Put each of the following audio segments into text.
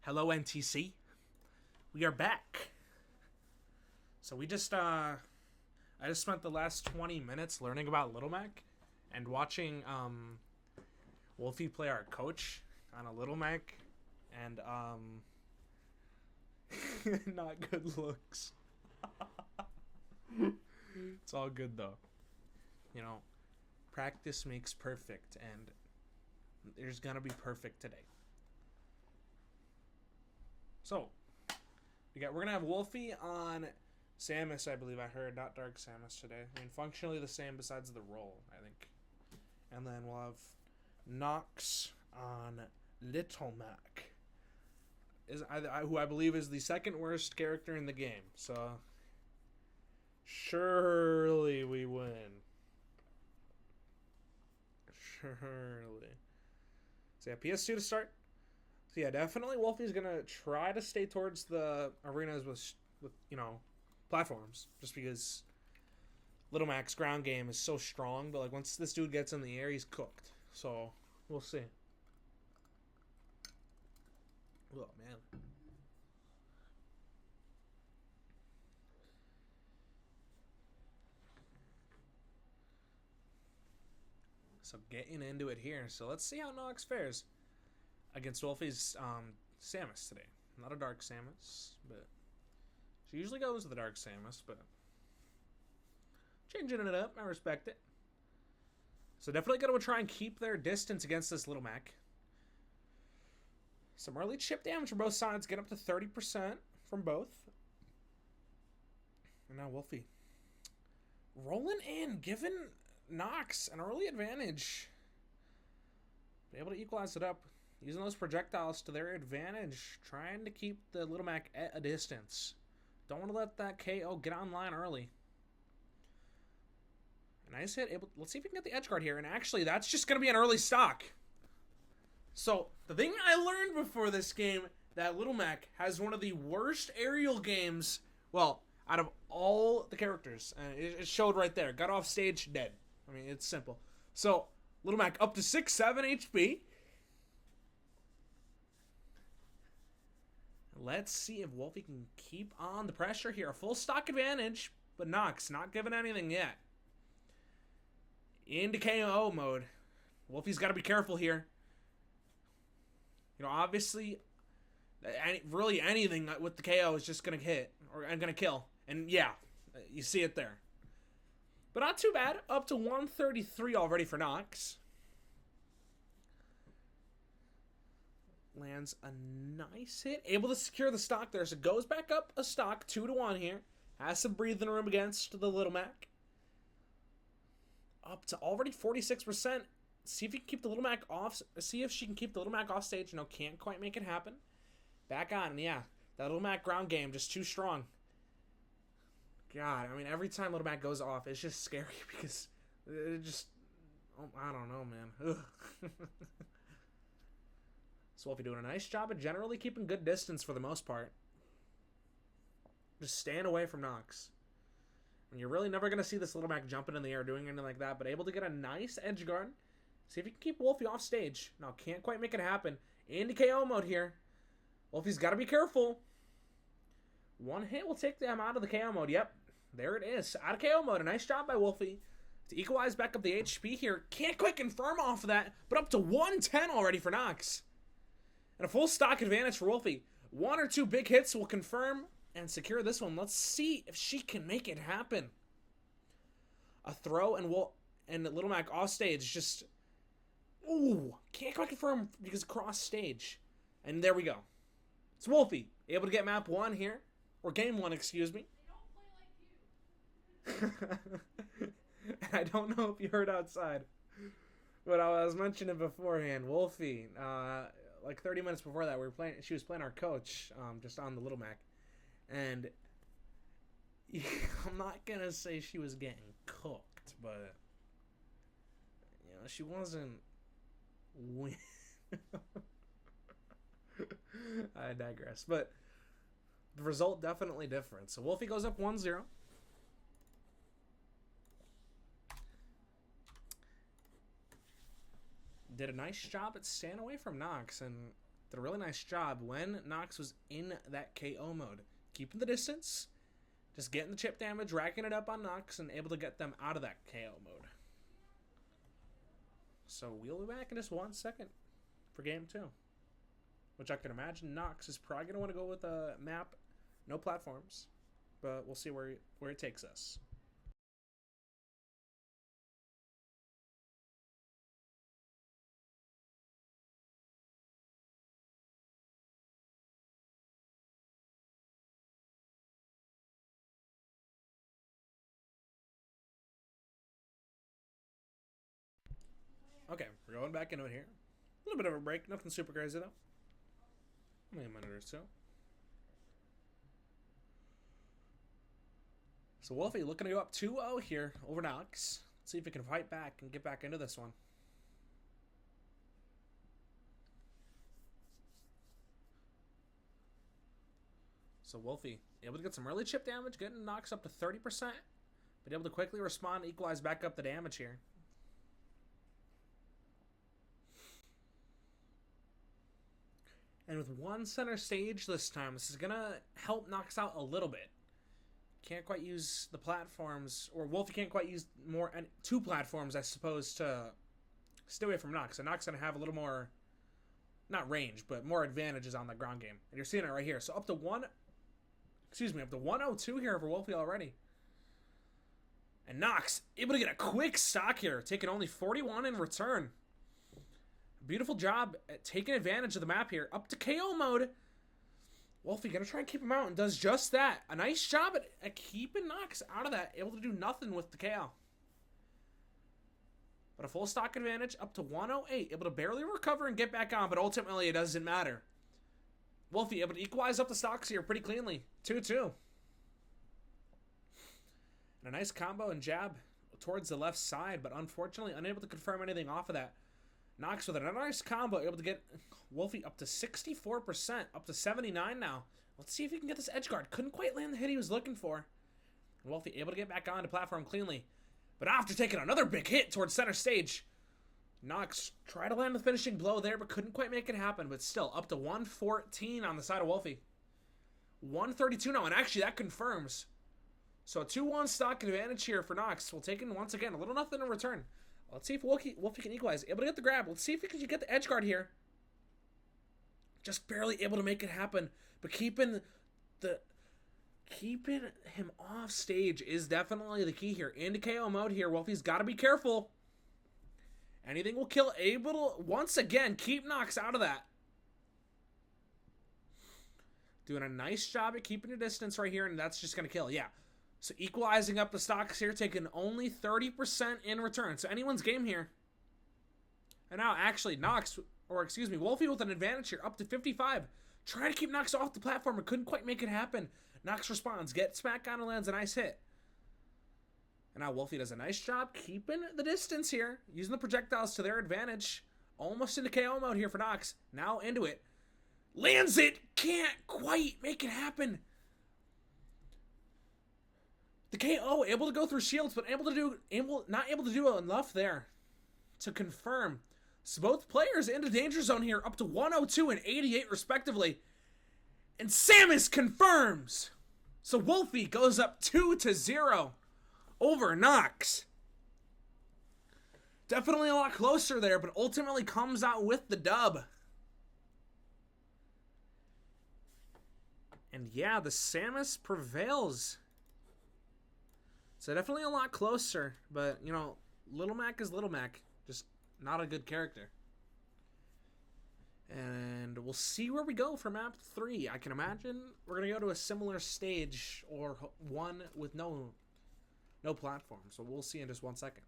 Hello, NTC. We are back. So I just spent the last 20 minutes learning about Little Mac and watching Wolfie play our coach on a Little Mac, and not good looks. It's all good though. You know, practice makes perfect, and there's gonna be perfect today. So, we're gonna have Wolfie on Samus, I believe I heard, not Dark Samus today. I mean, functionally the same besides the role, I think. And then we'll have Nox on Little Mac, who I believe is the second worst character in the game. So, surely we win. Surely. So yeah, PS2 to start. So yeah, definitely Wolfie's gonna try to stay towards the arenas with platforms, just because Little Mac's ground game is so strong. But like once this dude gets in the air, he's cooked. So we'll see. Oh man. So getting into it here. So let's see how Nox fares against Wolfie's Samus today. Not a Dark Samus, but she usually goes with the Dark Samus, but changing it up. I respect it. So definitely going to try and keep their distance against this Little Mac. Some early chip damage from both sides. Get up to 30% from both. And now Wolfie rolling in, giving Nox an early advantage. Be able to equalize it up. Using those projectiles to their advantage. Trying to keep the Little Mac at a distance. Don't want to let that KO get online early. A nice hit. Let's see if we can get the edge guard here. And actually, that's just going to be an early stock. So, the thing I learned before this game, that Little Mac has one of the worst aerial games, well, out of all the characters. And it showed right there. Got off stage, dead. I mean, it's simple. So, Little Mac up to 6-7 HP. Let's see if Wolfie can keep on the pressure here. A full stock advantage, but Nox not giving anything yet. Into KO mode. Wolfie's got to be careful here. You know, obviously, really anything with the KO is just going to hit, or going to kill. And yeah, you see it there. But not too bad. Up to 133 already for Nox. Lands a nice hit. Able to secure the stock there. So goes back up a stock. 2-1 here. Has some breathing room against the Little Mac. Up to already 46%. See if you can keep the Little Mac off. See if she can keep the Little Mac off stage. No, can't quite make it happen. Back on. And yeah, that Little Mac ground game just too strong. God, I mean, every time Little Mac goes off, it's just scary because it just... I don't know, man. Ugh. So Wolfie doing a nice job of generally keeping good distance for the most part. Just staying away from Nox. And you're really never going to see this Little Mac jumping in the air doing anything like that, but able to get a nice edge guard. See if you can keep Wolfie off stage. No, can't quite make it happen. Into KO mode here. Wolfie's got to be careful. One hit will take them out of the KO mode. Yep, there it is. Out of KO mode. A nice job by Wolfie to equalize back up the HP here. Can't quite confirm off of that, but up to 110 already for Nox. And a full stock advantage for Wolfie. One or two big hits will confirm and secure this one. Let's see if she can make it happen. A throw and Little Mac off stage. Just, ooh, can't quite confirm because cross stage. And there we go. It's Wolfie able to get map 1 here, or game 1, excuse me. They don't play like you. I don't know if you heard outside, but I was mentioning beforehand. Wolfie, like 30 minutes before that, she was playing our coach, just on the Little Mac. And I'm not going to say she was getting cooked, but, you know, she wasn't win. I digress. But the result definitely different. So Wolfie goes up 1-0. Did a nice job at staying away from Nox, and did a really nice job when Nox was in that KO mode. Keeping the distance, just getting the chip damage, racking it up on Nox, and able to get them out of that KO mode. So we'll be back in just 1 second for game 2. Which I can imagine Nox is probably going to want to go with a map, no platforms. But we'll see where it takes us. Okay, we're going back into it here. A little bit of a break, nothing super crazy though. Only a minute or so. So Wolfie looking to go up 2-0 here over Nox. Let's see if he can fight back and get back into this one. So Wolfie able to get some early chip damage, getting Nox up to 30%, but able to quickly respond, equalize back up the damage here. And with one center stage this time, this is going to help Nox out a little bit. Can't quite use the platforms, or Wolfie can't quite use more, 2 platforms, I suppose, to stay away from Nox. And Nox going to have a little more, not range, but more advantages on the ground game. And you're seeing it right here. So up to 102 here for Wolfie already. And Nox able to get a quick stock here, taking only 41 in return. Beautiful job at taking advantage of the map here. Up to KO mode. Wolfie going to try and keep him out and does just that. A nice job at keeping Nox out of that. Able to do nothing with the KO. But a full stock advantage up to 108. Able to barely recover and get back on, but ultimately it doesn't matter. Wolfie able to equalize up the stocks here pretty cleanly. 2-2. And a nice combo and jab towards the left side, but unfortunately unable to confirm anything off of that. Nox with a nice combo, able to get Wolfie up to 64%, up to 79 now. Let's see if he can get this edge guard. Couldn't quite land the hit he was looking for. And Wolfie able to get back onto platform cleanly. But after taking another big hit towards center stage, Nox tried to land the finishing blow there, but couldn't quite make it happen. But still, up to 114 on the side of Wolfie. 132 now, and actually that confirms. So a 2-1 stock advantage here for Nox. We'll take in once again, a little nothing in return. Let's see if Wolfie can equalize. Able to get the grab. Let's see if he can get the edge guard here. Just barely able to make it happen. But keeping him off stage is definitely the key here. Into KO mode here. Wolfie's got to be careful. Anything will kill. Able to, once again, keep Nox out of that. Doing a nice job at keeping the distance right here, and that's just going to kill. Yeah. So equalizing up the stocks here, taking only 30% in return. So anyone's game here. And now actually Wolfie with an advantage here, up to 55. Trying to keep Nox off the platform, but couldn't quite make it happen. Nox responds, gets back on and lands a nice hit. And now Wolfie does a nice job keeping the distance here, using the projectiles to their advantage. Almost into KO mode here for Nox. Now into it. Lands it! Can't quite make it happen. The KO able to go through shields, but not able to do enough there to confirm. So both players into danger zone here, up to 102 and 88 respectively. And Samus confirms. So Wolfie goes up 2-0 over Nox. Definitely a lot closer there, but ultimately comes out with the dub. And yeah, the Samus prevails. So definitely a lot closer, but, you know, Little Mac is Little Mac. Just not a good character. And we'll see where we go for map 3. I can imagine we're going to go to a similar stage or one with no platform. So we'll see in just 1 second.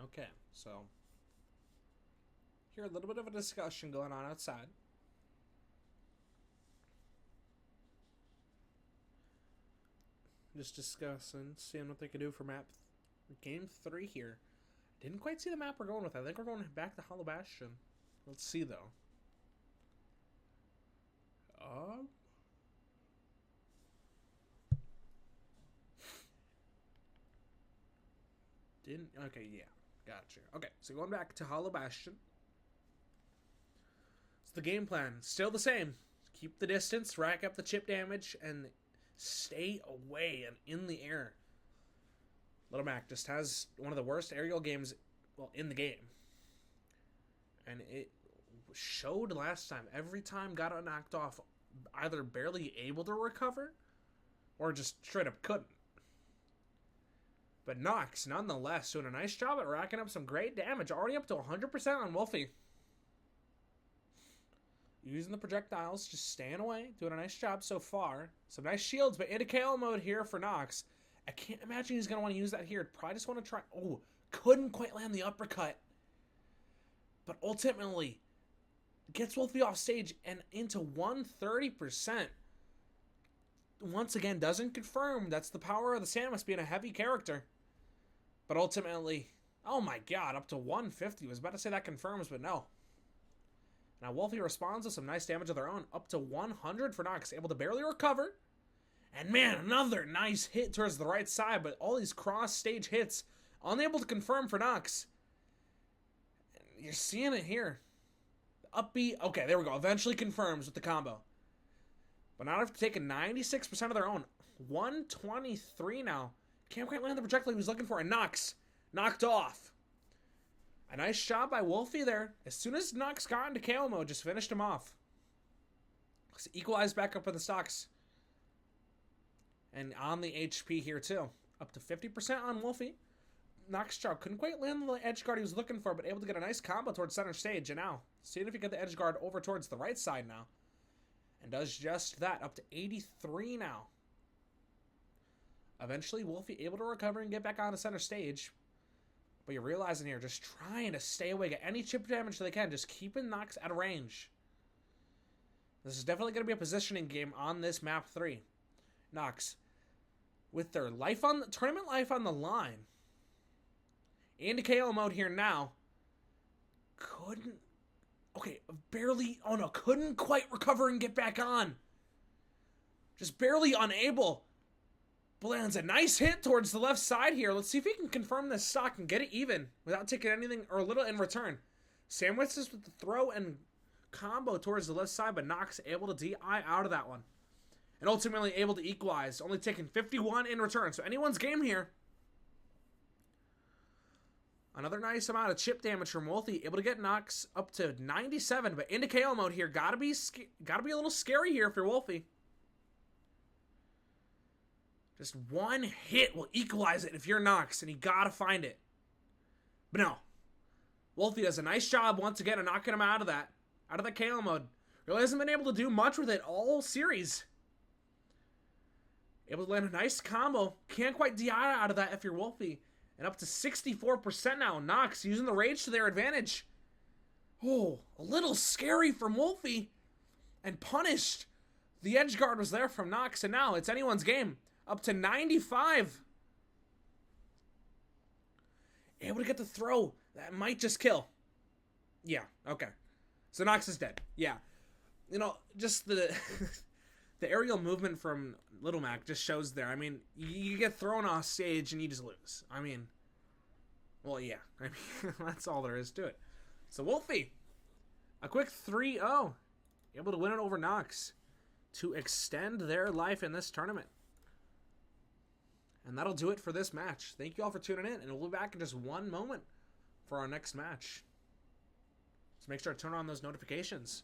Okay, so here a little bit of a discussion going on outside. Just discussing, seeing what they could do for game 3 here. Didn't quite see the map we're going with. I think we're going back to Hollow Bastion. Let's see though. Okay, yeah. Gotcha. Okay, so going back to Hollow Bastion. So the game plan, still the same. Keep the distance, rack up the chip damage, and stay away and in the air. Little Mac just has one of the worst aerial games, well, in the game. And it showed last time. Every time got knocked off, either barely able to recover, or just straight up couldn't. But Nox, nonetheless, doing a nice job at racking up some great damage. Already up to 100% on Wolfie. Using the projectiles, just staying away. Doing a nice job so far. Some nice shields, but into KO mode here for Nox. I can't imagine he's going to want to use that here. Probably just want to try... Oh, couldn't quite land the uppercut. But ultimately, gets Wolfie off stage and into 130%. Once again, doesn't confirm. That's the power of the Samus being a heavy character. But ultimately, oh my god, up to 150. I was about to say that confirms, but no. Now Wolfie responds with some nice damage of their own. Up to 100 for Nox. Able to barely recover. And man, another nice hit towards the right side. But all these cross-stage hits, unable to confirm for Nox. You're seeing it here. Upbeat. Okay, there we go. Eventually confirms with the combo. But not after taking 96% of their own. 123 now. Can't quite land the projectile he was looking for. And Nox knocked off. A nice job by Wolfie there. As soon as Nox got into KO mode, just finished him off. Equalized back up in the stocks. And on the HP here too. Up to 50% on Wolfie. Nox job. Couldn't quite land the edge guard he was looking for, but able to get a nice combo towards center stage. And now, seeing if he can get the edge guard over towards the right side now. And does just that. Up to 83 now. Eventually, Wolfie able to recover and get back on the center stage. But you're realizing here, just trying to stay away, get any chip damage they can, just keeping Nox at range. This is definitely going to be a positioning game on this map 3. Nox, with their tournament life on the line, into KO mode here now, couldn't quite recover and get back on. Just barely unable. But lands a nice hit towards the left side here. Let's see if he can confirm this stock and get it even without taking anything or a little in return. Sandwiches with the throw and combo towards the left side, but Nox able to DI out of that one. And ultimately able to equalize, only taking 51 in return. So anyone's game here. Another nice amount of chip damage from Wolfie, able to get Nox up to 97, but into KO mode here. Gotta be a little scary here for Wolfie. Just one hit will equalize it if you're Nox, and you gotta find it. But no. Wolfie does a nice job once again of knocking him out of that KO mode. Really hasn't been able to do much with it all series. Able to land a nice combo. Can't quite DI out of that if you're Wolfie. And up to 64% now. Nox using the rage to their advantage. Oh, a little scary from Wolfie. And punished. The edge guard was there from Nox, and now it's anyone's game. Up to 95. Able to get the throw. That might just kill. Yeah, okay. So Nox is dead. Yeah. You know, just the the aerial movement from Little Mac just shows there. I mean, you get thrown off stage and you just lose. I mean, well, yeah. I mean, that's all there is to it. So Wolfie, a quick 3-0. Able to win it over Nox to extend their life in this tournament. And that'll do it for this match. Thank you all for tuning in, and we'll be back in just one moment for our next match. So make sure to turn on those notifications.